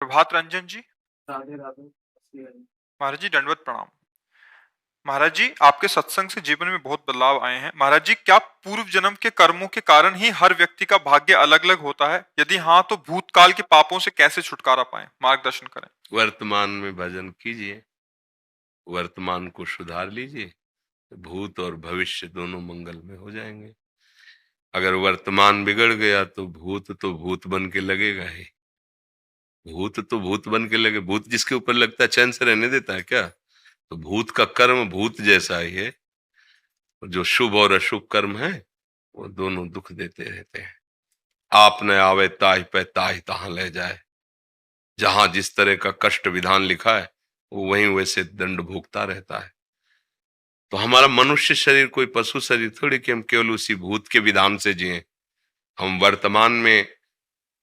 प्रभात रंजन जी। राधे राधे। महाराज जी दंडवत प्रणाम। महाराज जी, आपके सत्संग से जीवन में बहुत बदलाव आए हैं। महाराज जी, क्या पूर्व जन्म के कर्मों के कारण ही हर व्यक्ति का भाग्य अलग अलग होता है? यदि हाँ, तो भूतकाल के पापों से कैसे छुटकारा पाएं? मार्गदर्शन करें। वर्तमान में भजन कीजिए, वर्तमान को सुधार लीजिए, भूत और भविष्य दोनों मंगल में हो जाएंगे। अगर वर्तमान बिगड़ गया तो भूत बन के लगेगा ही। भूत बन के लगे, भूत जिसके ऊपर लगता है चैन से रहने देता है क्या? तो भूत का कर्म भूत जैसा ही है। जो शुभ और अशुभ कर्म है वो दोनों दुख देते रहते हैं। आप न आवे ताहि पे ताहि तहां ले जाए। जहां जिस तरह का कष्ट विधान लिखा है वो वहीं वैसे दंड भोगता रहता है। तो हमारा मनुष्य शरीर कोई पशु शरीर थोड़ी कि हम केवल उसी भूत के विधान से जिए। हम वर्तमान में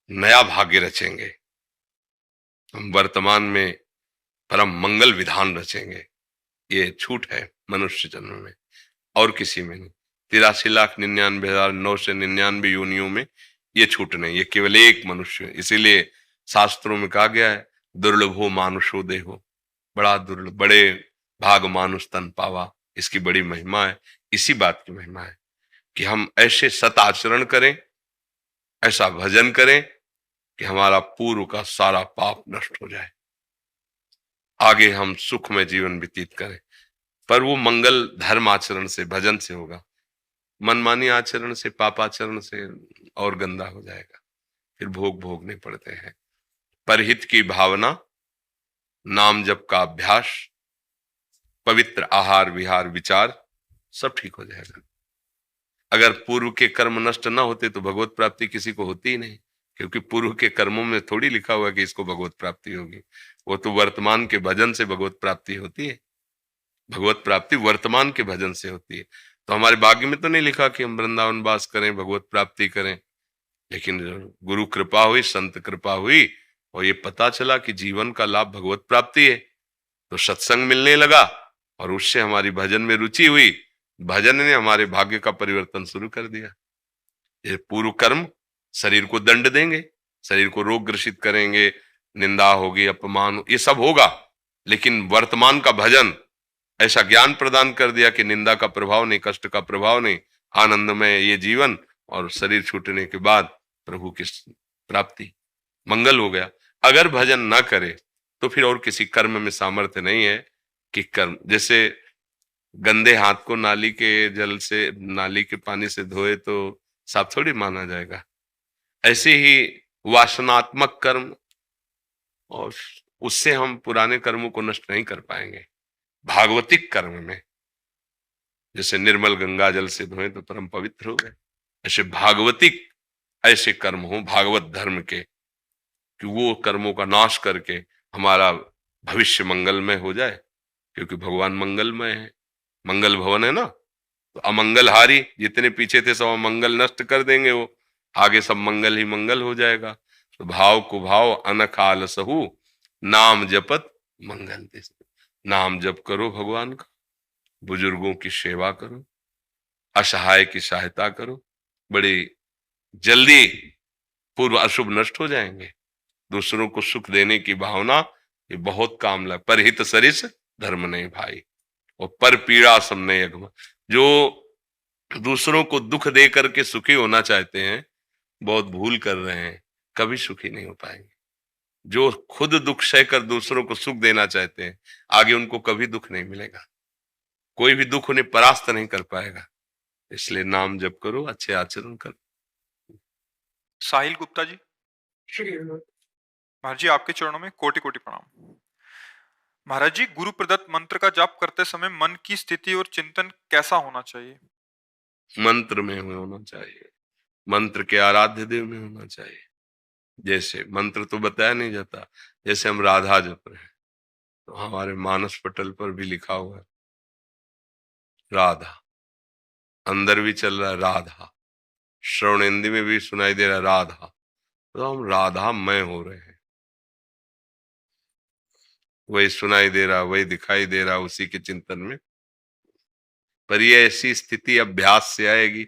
नया भाग्य रचेंगे, हम वर्तमान में परम मंगल विधान रचेंगे। ये छूट है मनुष्य जन्म में, और किसी में नहीं। 83,99,999 योनियों में ये छूट नहीं, ये केवल एक मनुष्य। इसीलिए शास्त्रों में कहा गया है, दुर्लभो मानुषो देहो। बड़ा दुर्लभ, बड़े भाग मानुष तन पावा। इसकी बड़ी महिमा है। इसी बात की महिमा है कि हम ऐसे सत आचरण करें, ऐसा भजन करें कि हमारा पूर्व का सारा पाप नष्ट हो जाए, आगे हम सुख में जीवन व्यतीत करें। पर वो मंगल धर्म आचरण से, भजन से होगा। मनमानी आचरण से, पापाचरण से और गंदा हो जाएगा, फिर भोग भोगने पड़ते हैं। परहित की भावना, नाम जप का अभ्यास, पवित्र आहार विहार विचार, सब ठीक हो जाएगा। अगर पूर्व के कर्म नष्ट ना होते तो भगवत प्राप्ति किसी को होती ही नहीं, क्योंकि पूर्व के कर्मों में थोड़ी लिखा हुआ कि इसको भगवत प्राप्ति होगी। वो तो वर्तमान के भजन से भगवत प्राप्ति होती है। भगवत प्राप्ति वर्तमान के भजन से होती है। तो हमारे भाग्य में तो नहीं लिखा कि हम वृंदावन वास करें, भगवत प्राप्ति करें। लेकिन गुरु कृपा हुई, संत कृपा हुई, और ये पता चला कि जीवन का लाभ भगवत प्राप्ति है, तो सत्संग मिलने लगा और उससे हमारी भजन में रुचि हुई। भजन ने हमारे भाग्य का परिवर्तन शुरू कर दिया। ये पूर्व कर्म शरीर को दंड देंगे, शरीर को रोग ग्रसित करेंगे, निंदा होगी, अपमान, ये सब होगा। लेकिन वर्तमान का भजन ऐसा ज्ञान प्रदान कर दिया कि निंदा का प्रभाव नहीं, कष्ट का प्रभाव नहीं, आनंदमय ये जीवन, और शरीर छूटने के बाद प्रभु की प्राप्ति, मंगल हो गया। अगर भजन ना करे तो फिर और किसी कर्म में सामर्थ्य नहीं है कि कर्म, जैसे गंदे हाथ को नाली के जल से, नाली के पानी से धोए तो साफ थोड़ी माना जाएगा। ऐसे ही वासनात्मक कर्म, और उससे हम पुराने कर्मों को नष्ट नहीं कर पाएंगे। भागवतिक कर्म में जैसे निर्मल गंगा जल से धोए तो परम पवित्र हो गए, ऐसे भागवतिक ऐसे कर्म हो भागवत धर्म के, कि वो कर्मों का नाश करके हमारा भविष्य मंगलमय हो जाए। क्योंकि भगवान मंगलमय है, मंगल भवन है ना। तो अमंगलहारी जितने पीछे थे सब अमंगल नष्ट कर देंगे वो, आगे सब मंगल ही मंगल हो जाएगा। तो भाव को भाव अनखाल सहु, नाम जपत मंगल दिस। नाम जप करो भगवान का, बुजुर्गों की सेवा करो, असहाय की सहायता करो, बड़ी जल्दी पूर्व अशुभ नष्ट हो जाएंगे। दूसरों को सुख देने की भावना ये बहुत काम लग। पर हित सरिस धर्म नहीं भाई, और पर पीड़ा सबने यज्ञ। जो दूसरों को दुख दे करके सुखी होना चाहते हैं बहुत भूल कर रहे हैं, कभी सुखी नहीं हो पाएंगे। जो खुद दुख सहकर दूसरों को सुख देना चाहते हैं आगे उनको कभी दुख नहीं मिलेगा, कोई भी दुख उन्हें परास्त नहीं कर पाएगा। इसलिए नाम जप करो, अच्छे आचरण करो। साहिल गुप्ता जी। श्री महाराज जी, आपके चरणों में कोटि कोटि प्रणाम। महाराज जी, गुरु प्रदत्त मंत्र का जाप करते समय मन की स्थिति और चिंतन कैसा होना चाहिए? मंत्र में होना चाहिए, मंत्र के आराध्य देव में होना चाहिए। जैसे मंत्र तो बताया नहीं जाता, जैसे हम राधा जप रहे हैं तो हमारे मानस पटल पर भी लिखा हुआ है राधा, अंदर भी चल रहा है राधा, श्रवणेंद्र में भी सुनाई दे रहा है राधा। तो हम राधा मय हो रहे हैं, वही सुनाई दे रहा, वही दिखाई दे रहा, उसी के चिंतन में। पर ये ऐसी स्थिति अभ्यास से आएगी,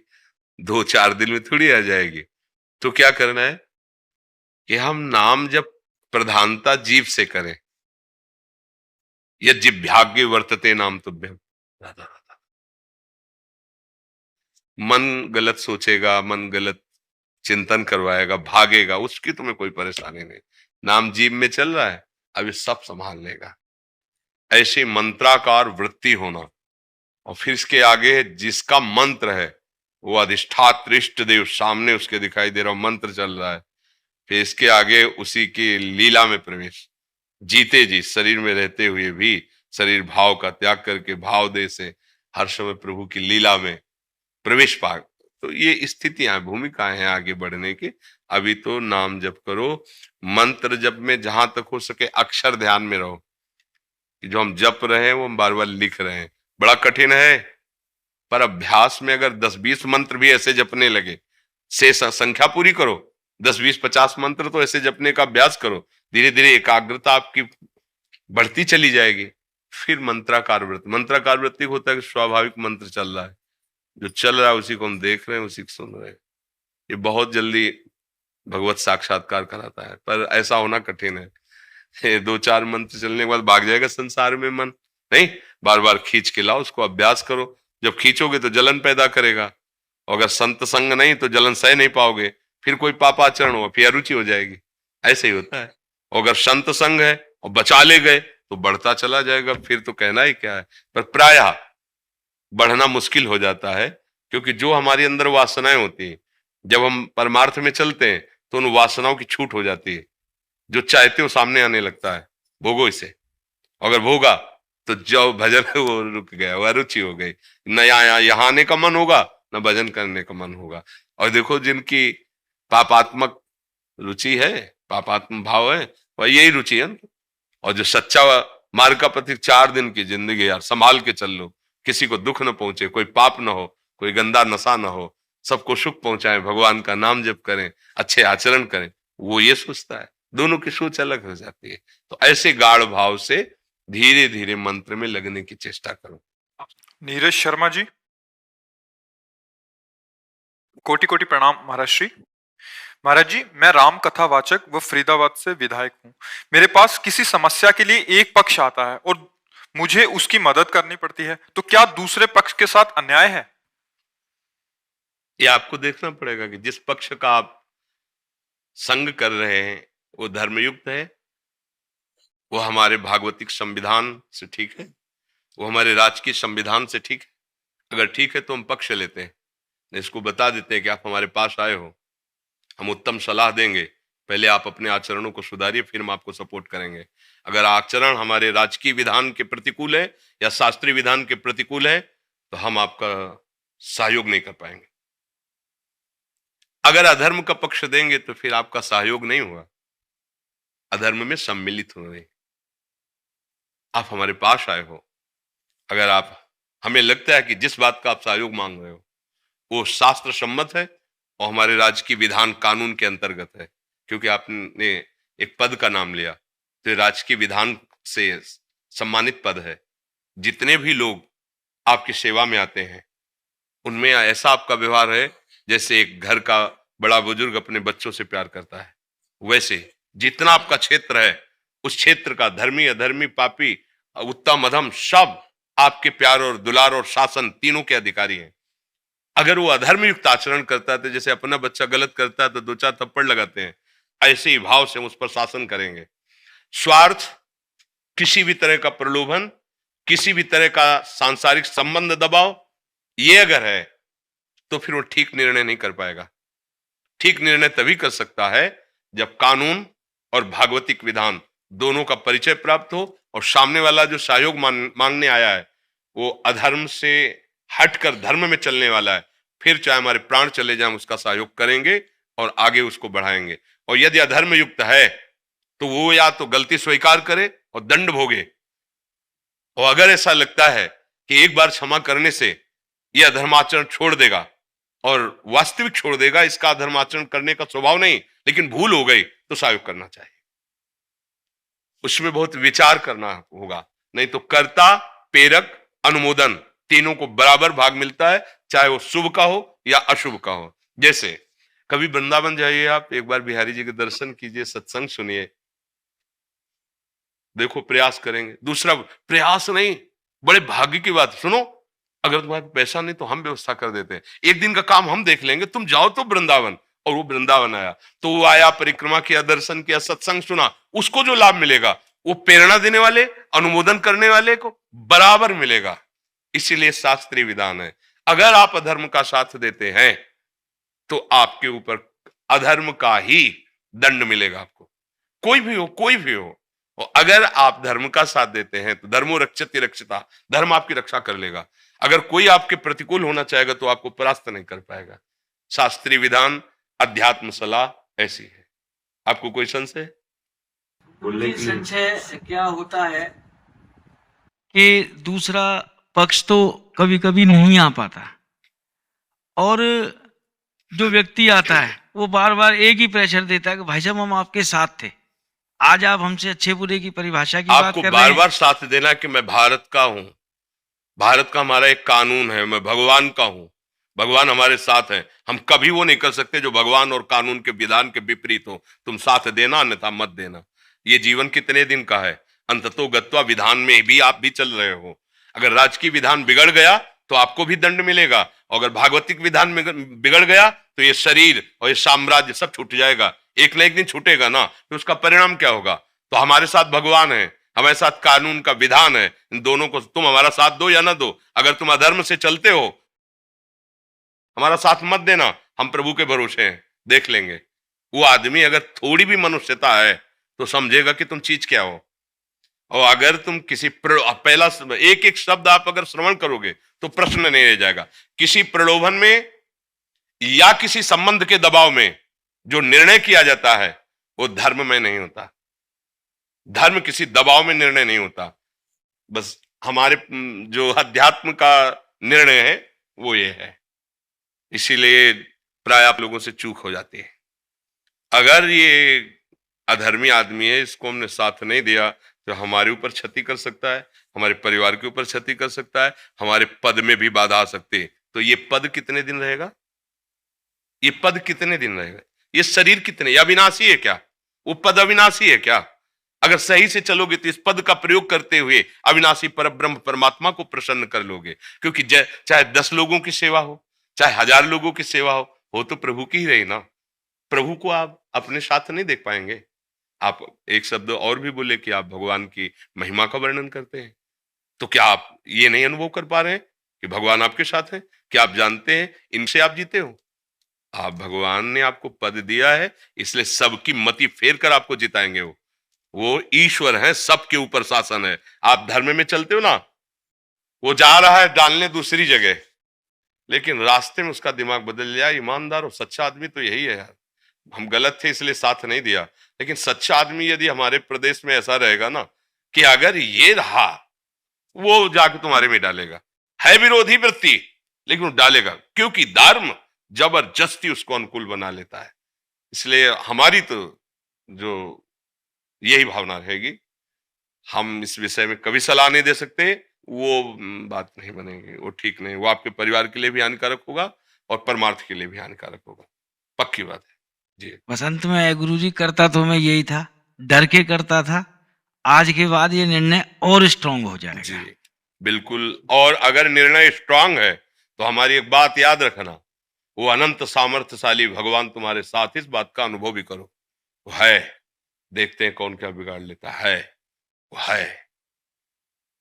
2-4 दिन में थोड़ी आ जाएगी। तो क्या करना है कि हम नाम जप प्रधानता जीव से करें। यज्जिभ्याग्ये वर्तते नाम तुभ्यम। राधा राधा। मन गलत सोचेगा, मन गलत चिंतन करवाएगा, भागेगा, उसकी तुम्हें कोई परेशानी नहीं। नाम जीव में चल रहा है, अब ये सब संभाल लेगा। ऐसे मंत्राकार वृत्ति होना। और फिर इसके आगे जिसका मंत्र है वो अधिष्ठात्र इष्ट देव सामने उसके दिखाई दे रहा, मंत्र चल रहा है। फिर इसके आगे उसी की लीला में प्रवेश। जीते जी शरीर में रहते हुए भी शरीर भाव का त्याग करके भाव दे से हर समय प्रभु की लीला में प्रवेश पा। तो ये स्थितियां, भूमिकाएं हैं आगे बढ़ने की। अभी तो नाम जप करो। मंत्र जप में जहां तक हो सके अक्षर ध्यान में रहो कि जो हम जप रहे हैं वो हम बार बार लिख रहे हैं। बड़ा कठिन है, पर अभ्यास में अगर 10-20 मंत्र भी ऐसे जपने लगे, से संख्या पूरी करो, 10-20-50 मंत्र तो ऐसे जपने का अभ्यास करो। धीरे धीरे एकाग्रता आपकी बढ़ती चली जाएगी। फिर मंत्राकार वृत्ति। मंत्राकार वृत्ति होता है कि स्वाभाविक मंत्र चल रहा है, जो चल रहा है उसी को हम देख रहे हैं, उसी को सुन रहे हैं। ये बहुत जल्दी भगवत साक्षात्कार कराता है, पर ऐसा होना कठिन है। 2-4 मंत्र चलने के बाद भाग जाएगा संसार में मन। नहीं, बार बार खींच के लाओ, उसको अभ्यास करो। जब खींचोगे तो जलन पैदा करेगा, और अगर संत संग नहीं तो जलन सह नहीं पाओगे, फिर कोई पापाचरण हो, फिर अरुचि हो जाएगी। ऐसे ही होता है। और अगर संत संग है और बचा ले गए तो बढ़ता चला जाएगा, फिर तो कहना ही क्या है। पर प्रायः बढ़ना मुश्किल हो जाता है, क्योंकि जो हमारे अंदर वासनाएं होती हैं, जब हम परमार्थ में चलते हैं तो उन वासनाओं की छूट हो जाती है। जो चाहते हो सामने आने लगता है, भोगो इसे। अगर भोगा तो जो भजन है वो रुक गया, वो अरुचि हो गई। न यहाँ आने का मन होगा, न भजन करने का मन होगा। और देखो जिनकी पापात्मक रुचि है, पापात्म भाव है, वह यही रुचि है। और जो सच्चा मार्ग का पथिक, 4 दिन की जिंदगी यार संभाल के चल लो, किसी को दुख न पहुंचे, कोई पाप न हो, कोई गंदा नशा न हो, सबको सुख पहुंचाए, भगवान का नाम जप करें, अच्छे आचरण करें, वो ये सोचता है। दोनों की सोच अलग हो जाती है। तो ऐसे गाढ़ भाव से धीरे धीरे मंत्र में लगने की चेष्टा करो। नीरज शर्मा जी, कोटि कोटि प्रणाम महाराज श्री। महाराज जी, मैं राम कथा वाचक व फरीदाबाद से विधायक हूँ। मेरे पास किसी समस्या के लिए एक पक्ष आता है और मुझे उसकी मदद करनी पड़ती है, तो क्या दूसरे पक्ष के साथ अन्याय है? ये आपको देखना पड़ेगा कि जिस पक्ष का आप संग कर रहे हैं वो धर्मयुक्त है, वो हमारे भागवतिक संविधान से ठीक है, वो हमारे राजकीय संविधान से ठीक है। अगर ठीक है तो हम पक्ष लेते हैं, इसको बता देते हैं कि आप हमारे पास आए हो, हम उत्तम सलाह देंगे, पहले आप अपने आचरणों को सुधारिए, फिर हम आपको सपोर्ट करेंगे। अगर आचरण हमारे राजकीय विधान के प्रतिकूल है या शास्त्रीय विधान के प्रतिकूल है तो हम आपका सहयोग नहीं कर पाएंगे। अगर अधर्म का पक्ष देंगे तो फिर आपका सहयोग नहीं होगा, अधर्म में सम्मिलित होंगे। आप हमारे पास आए हो, अगर आप हमें लगता है कि जिस बात का आप सहयोग मांग रहे हो वो शास्त्र सम्मत है और हमारे राज्य की विधान कानून के अंतर्गत है, क्योंकि आपने एक पद का नाम लिया तो राज्य की विधान से सम्मानित पद है। जितने भी लोग आपकी सेवा में आते हैं उनमें ऐसा आपका व्यवहार है जैसे एक घर का बड़ा बुजुर्ग अपने बच्चों से प्यार करता है, वैसे जितना आपका क्षेत्र है उस क्षेत्र का धर्मी अधर्मी पापी उत्तम अधम सब आपके प्यार और दुलार और शासन तीनों के अधिकारी हैं। अगर वो अधर्म युक्त आचरण करता है तो जैसे अपना बच्चा गलत करता है तो 2-4 थप्पड़ लगाते हैं, ऐसे ही भाव से हम उस पर शासन करेंगे। स्वार्थ, किसी भी तरह का प्रलोभन, किसी भी तरह का सांसारिक संबंध दबाव, ये अगर है तो फिर वो ठीक निर्णय नहीं कर पाएगा। ठीक निर्णय तभी कर सकता है जब कानून और भागवतिक विधान दोनों का परिचय प्राप्त हो और सामने वाला जो सहयोग मांगने आया है वो अधर्म से हटकर धर्म में चलने वाला है, फिर चाहे हमारे प्राण चले जाएं उसका सहयोग करेंगे और आगे उसको बढ़ाएंगे। और यदि अधर्म युक्त है तो वो या तो गलती स्वीकार करे और दंड भोगे, और अगर ऐसा लगता है कि एक बार क्षमा करने से यह अधर्माचरण छोड़ देगा और वास्तविक छोड़ देगा, इसका अधर्माचरण करने का स्वभाव नहीं लेकिन भूल हो गई, तो सहयोग करना चाहिए। उसमें बहुत विचार करना होगा, नहीं तो कर्ता प्रेरक अनुमोदन तीनों को बराबर भाग मिलता है, चाहे वो शुभ का हो या अशुभ का हो। जैसे कभी वृंदावन जाइए आप, एक बार बिहारी जी के दर्शन कीजिए, सत्संग सुनिए, देखो प्रयास करेंगे। दूसरा प्रयास नहीं, बड़े भाग्य की बात सुनो, अगर तुम्हारे पास पैसा नहीं तो हम व्यवस्था कर देते हैं, एक दिन का काम हम देख लेंगे, तुम जाओ तो वृंदावन। और वो वृंदावन आया तो वो आया, परिक्रमा किया, दर्शन किया, सत्संग सुना, उसको जो लाभ मिलेगा वो प्रेरणा देने वाले, अनुमोदन करने वाले को बराबर मिलेगा। इसीलिए शास्त्रीय विधान है, अगर आप अधर्म का साथ देते हैं तो आपके ऊपर अधर्म का ही दंड मिलेगा आपको, कोई भी हो, कोई भी हो। और अगर आप धर्म का साथ देते हैं तो धर्मो रक्षति रक्षिता, धर्म आपकी रक्षा कर लेगा। अगर कोई आपके प्रतिकूल होना चाहेगा तो आपको परास्त नहीं कर पाएगा। शास्त्रीय विधान, अध्यात्म सलाह ऐसी है। आपको कोई संशय? ये संशय क्या होता है? कि दूसरा पक्ष तो कभी कभी नहीं आ पाता, और जो व्यक्ति आता है वो बार बार एक ही प्रेशर देता है कि भाई साहब हम आपके साथ थे, आज आप हमसे अच्छे बुरे की परिभाषा की बात आपको कर रहे बार हैं। बार साथ देना कि मैं भारत का हूं, भारत का हमारा एक कानून है, मैं भगवान का हूं, भगवान हमारे साथ है। हम कभी वो नहीं कर सकते जो भगवान और कानून के विधान के विपरीत हो। तुम साथ देना अन्यथा मत देना। ये जीवन कितने दिन का है, अंततो गत्वा विधान में भी आप भी चल रहे हो। अगर राजकीय विधान बिगड़ गया तो आपको भी दंड मिलेगा, और अगर भागवतिक विधान बिगड़ गया तो ये शरीर और ये साम्राज्य सब छूट जाएगा, एक न एक दिन छूटेगा ना। तो उसका परिणाम क्या होगा? तो हमारे साथ भगवान है, हमारे साथ कानून का विधान है, इन दोनों को तुम हमारा साथ दो या ना दो। अगर तुम अधर्म से चलते हो हमारा साथ मत देना, हम प्रभु के भरोसे हैं, देख लेंगे। वो आदमी अगर थोड़ी भी मनुष्यता है तो समझेगा कि तुम चीज क्या हो। और अगर तुम किसी पहला एक एक शब्द आप अगर श्रवण करोगे तो प्रश्न नहीं रह जाएगा। किसी प्रलोभन में या किसी संबंध के दबाव में जो निर्णय किया जाता है वो धर्म में नहीं होता। धर्म किसी दबाव में निर्णय नहीं होता। बस हमारे जो अध्यात्म का निर्णय है वो ये है। इसीलिए प्राय आप लोगों से चूक हो जाती है। अगर ये अधर्मी आदमी है, इसको हमने साथ नहीं दिया तो हमारे ऊपर क्षति कर सकता है, हमारे परिवार के ऊपर क्षति कर सकता है, हमारे पद में भी बाधा आ सकती है। तो ये पद कितने दिन रहेगा? ये पद कितने दिन रहेगा? ये शरीर कितने, ये अविनाशी है क्या? वो पद अविनाशी है क्या? अगर सही से चलोगे तो इस पद का प्रयोग करते हुए अविनाशी परब्रह्म परमात्मा को प्रसन्न कर लोगे। क्योंकि चाहे 10 लोगों की सेवा हो, चाहे 1000 लोगों की सेवा हो तो प्रभु की ही रही ना। प्रभु को आप अपने साथ नहीं देख पाएंगे। आप एक शब्द और भी बोले कि आप भगवान की महिमा का वर्णन करते हैं, तो क्या आप ये नहीं अनुभव कर पा रहे हैं कि भगवान आपके साथ हैं? क्या आप जानते हैं इनसे आप जीते हो? आप, भगवान ने आपको पद दिया है इसलिए सबकी मति फेर कर आपको जिताएंगे। वो ईश्वर है, सबके ऊपर शासन है। आप धर्म में चलते हो ना, वो जा रहा है डालने दूसरी जगह, लेकिन रास्ते में उसका दिमाग बदल गया। ईमानदार और सच्चा आदमी तो यही है यार, हम गलत थे इसलिए साथ नहीं दिया। लेकिन सच्चा आदमी यदि हमारे प्रदेश में ऐसा रहेगा ना कि अगर ये रहा, वो जाके तुम्हारे में डालेगा। है विरोधी वृत्ति लेकिन वो डालेगा, क्योंकि धर्म जबरदस्ती उसको अनुकूल बना लेता है। इसलिए हमारी तो जो यही भावना रहेगी, हम इस विषय में कभी सलाह नहीं दे सकते। वो बात नहीं बनेगी, वो ठीक नहीं। वो आपके परिवार के लिए भी हानिकारक होगा और परमार्थ के लिए भी हानिकारक होगा, पक्की बात है जी। बसंत में गुरुजी करता तो मैं यही था, डर के करता था। आज के बाद ये निर्णय और स्ट्रांग हो जाएगा जी बिल्कुल। और अगर निर्णय स्ट्रांग है तो हमारी एक बात याद रखना, वो अनंत सामर्थ्यशाली भगवान तुम्हारे साथ, इस बात का अनुभव भी करो। वो है, देखते हैं कौन क्या बिगाड़ लेता है। वो है,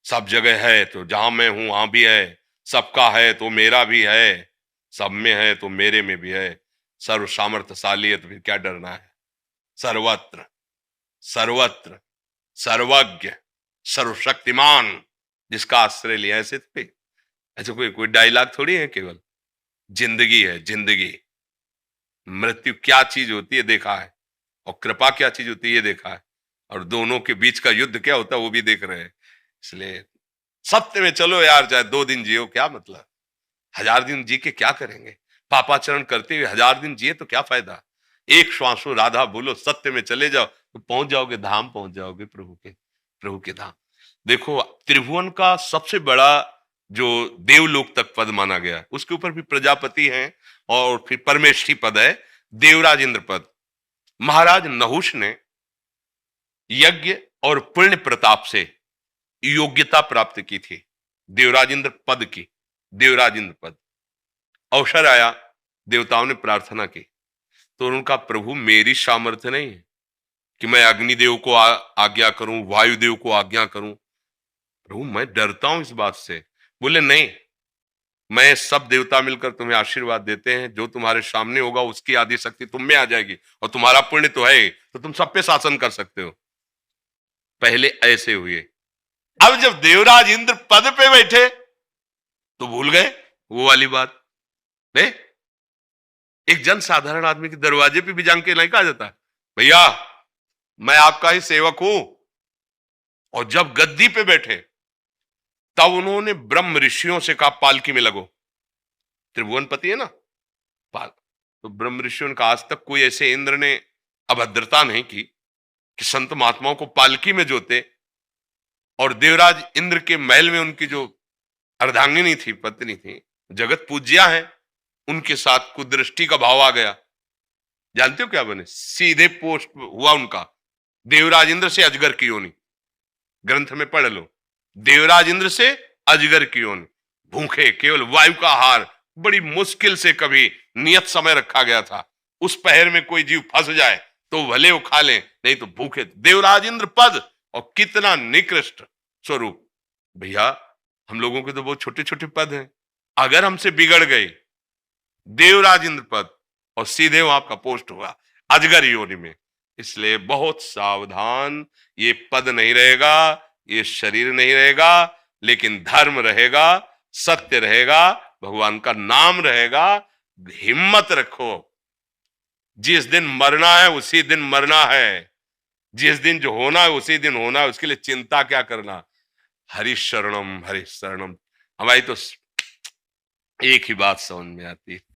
सब जगह है, तो जहां मैं हूं वहां भी है। सबका है तो मेरा भी है, सब में है तो मेरे में भी है। सर्व सामर्थ्यशाली है तो फिर क्या डरना है? सर्वत्र सर्वत्र सर्वज्ञ सर्वशक्तिमान जिसका आश्रय लिया। ऐसे थोड़ी, ऐसे कोई डायलॉग थोड़ी है, केवल जिंदगी है। जिंदगी, मृत्यु क्या चीज होती है देखा है, और कृपा क्या चीज होती है ये देखा है, और दोनों के बीच का युद्ध क्या होता है वो भी देख रहे हैं। इसलिए सत्य में चलो यार, चाहे 2 दिन जियो क्या मतलब, 1000 दिन जी के क्या करेंगे? पापाचरण करते हुए 1000 दिन जिए तो क्या फायदा? एक श्वासो राधा बोलो, सत्य में चले जाओ तो पहुंच जाओगे धाम, पहुंच जाओगे प्रभु के धाम। देखो, त्रिभुवन का सबसे बड़ा जो देवलोक तक पद माना गया, उसके ऊपर भी प्रजापति हैं और फिर परमेष्ठी पद है, देवराज इंद्र पद। महाराज नहुष ने यज्ञ और पुण्य प्रताप से योग्यता प्राप्त की थी, देवराज इंद्र पद की, देवराज इंद्र पद। अवसर आया, देवताओं ने प्रार्थना की, तो उनका प्रभु मेरी सामर्थ्य नहीं है कि मैं अग्निदेव को आज्ञा करूं, वायुदेव को आज्ञा करूं। प्रभु मैं डरता हूं इस बात से। बोले नहीं, मैं सब देवता मिलकर तुम्हें आशीर्वाद देते हैं, जो तुम्हारे सामने होगा उसकी आदि शक्ति तुम में आ जाएगी, और तुम्हारा पुण्य तो है तो तुम सब पे शासन कर सकते हो। पहले ऐसे हुए, अब जब देवराज इंद्र पद पे बैठे तो भूल गए वो वाली बात। एक जन साधारण आदमी के दरवाजे पे भी जान के नहीं कहा जाता भैया मैं आपका ही सेवक हूं। और जब गद्दी पे बैठे तब उन्होंने ब्रह्म ऋषियों से कहा पालकी में लगो। त्रिभुवनपति है ना पाल, तो ब्रह्म ऋषियों ने कहा आज तक कोई ऐसे इंद्र ने अभद्रता नहीं की कि संत महात्माओं को पालकी में जोते। और देवराज इंद्र के महल में उनकी जो अर्धांगिनी थी, पत्नी थी, जगत पूज्या है, उनके साथ कुदृष्टि का भाव आ गया। जानते हो क्या बने? सीधे पोस्ट हुआ उनका, देवराज इंद्र से अजगर की योनि। ग्रंथ में पढ़ लो, देवराज इंद्र से अजगर की योनि। भूखे, केवल वायु का आहार, बड़ी मुश्किल से कभी नियत समय रखा गया था। उस पहर में कोई जीव फंस जाए तो भले वो खा ले, नहीं तो भूखे। देवराज इंद्र पद, और कितना निकृष्ट स्वरूप। भैया हम लोगों के तो बहुत छोटे छोटे पद हैं, अगर हमसे बिगड़ गए देवराज इंद्र पद और सीधे वहां आपका पोस्ट हुआ अजगर योनि में। इसलिए बहुत सावधान, ये पद नहीं रहेगा, ये शरीर नहीं रहेगा, लेकिन धर्म रहेगा, सत्य रहेगा, भगवान का नाम रहेगा। हिम्मत रखो, जिस दिन मरना है उसी दिन मरना है, जिस दिन जो होना है उसी दिन होना है, उसके लिए चिंता क्या करना। हरि शरणम हरि शरणम। हमारी तो एक ही बात समझ में आती है,